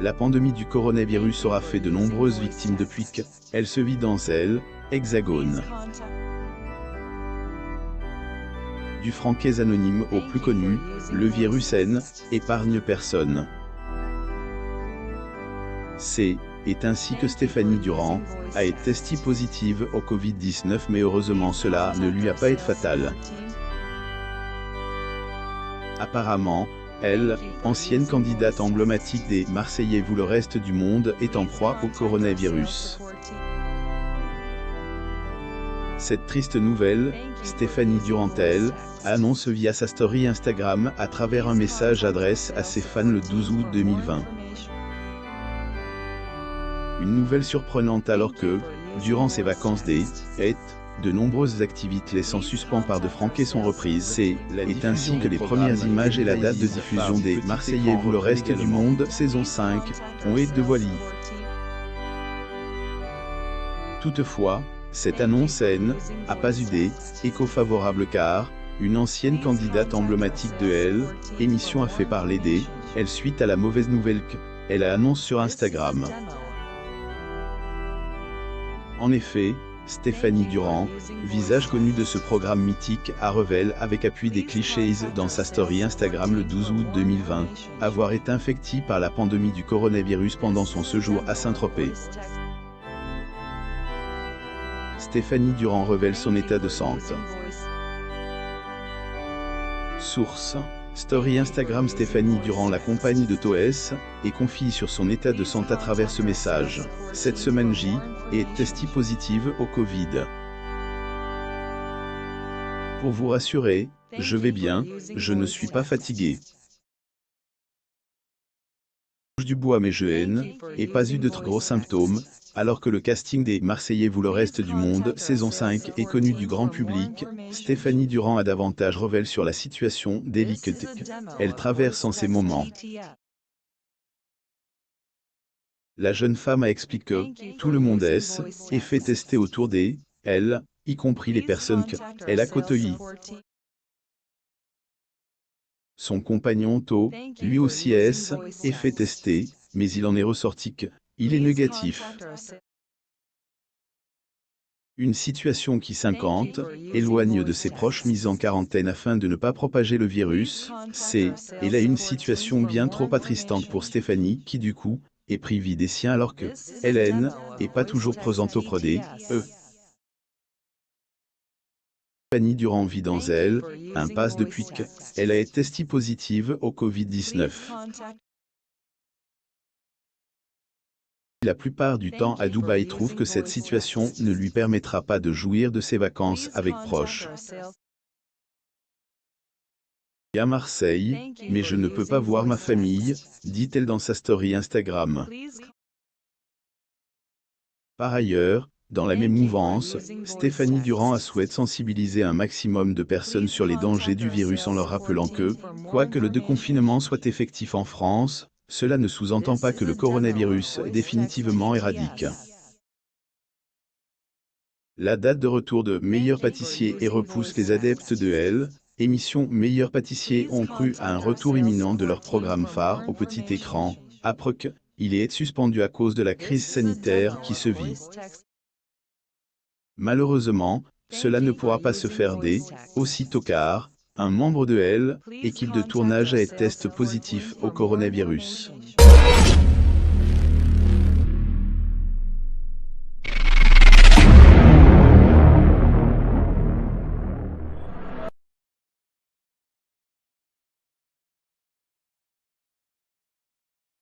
La pandémie du coronavirus aura fait de nombreuses victimes depuis qu'elle se vit dans elle, Hexagone. Du franquais anonyme au plus connu, le virus N épargne personne. C'est ainsi que Stéphanie Durand a été testée positive au Covid-19, mais heureusement cela ne lui a pas été fatal. Apparemment, elle, ancienne candidate emblématique des Marseillais ou le reste du monde, est en proie au coronavirus. Cette triste nouvelle, Stéphanie Durand, elle, annonce via sa story Instagram à travers un message adresse à ses fans le 12 août 2020. Une nouvelle surprenante alors que, durant ses vacances d'été, de nombreuses activités laissant suspens par de franquets sont reprises. C'est ainsi que les premières images et la date de diffusion des Marseillais ou le reste du monde, saison 5, ont été dévoilées. Toutefois, cette annonce n'a pas eu d'écho favorable car, une ancienne candidate emblématique de elle, émission a fait parler d'elle suite à la mauvaise nouvelle qu'elle a annoncée sur Instagram. En effet, Stéphanie Durand, visage connu de ce programme mythique, a révélé avec appui des clichés dans sa story Instagram le 12 août 2020, avoir été infectée par la pandémie du coronavirus pendant son séjour à Saint-Tropez. Stéphanie Durand révèle son état de santé. Source: Story Instagram. Stéphanie Durand, la compagne de Toès, et confie sur son état de santé à travers ce message. Cette semaine est testée positive au Covid. Pour vous rassurer, je vais bien, je ne suis pas fatiguée. Du bois mais je n'ai pas eu de très gros symptômes, alors que le casting des Marseillais ou le reste du monde, saison 5, est connu du grand public. Stéphanie Durand a davantage révélé sur la situation délicate qu'elle traverse en ces moments. La jeune femme a expliqué que tout le monde est fait tester autour d'elle, y compris les personnes qu'elle a côtoyées. Son compagnon To, lui aussi est fait tester, mais il en est ressorti qu'il est négatif. Une situation qui 50 éloigne de ses proches mis en quarantaine afin de ne pas propager le virus. C'est là une situation bien trop attristante pour Stéphanie qui du coup est privée des siens alors que elle n'est pas toujours présente auprès d'eux. Stéphanie Durand vit dans elle impasse depuis qu'elle a été testée positive au Covid-19. La plupart du temps à Dubaï trouve que cette situation ne lui permettra pas de jouir de ses vacances avec proches. À Marseille, mais je ne peux pas voir ma famille, dit-elle dans sa story Instagram. Par ailleurs, dans la même mouvance, Stéphanie Durand a souhaité sensibiliser un maximum de personnes sur les dangers du virus en leur rappelant que, quoique le déconfinement soit effectif en France, cela ne sous-entend pas que le coronavirus est définitivement éradiqué. La date de retour de Meilleur pâtissier et repousse les adeptes de elle. Émission Meilleur pâtissier ont cru à un retour imminent de leur programme phare au petit écran, après qu'il est suspendu à cause de la crise sanitaire qui se vit. Malheureusement, cela ne pourra pas se faire aussitôt car un membre de l'équipe de tournage a été testé positif au coronavirus.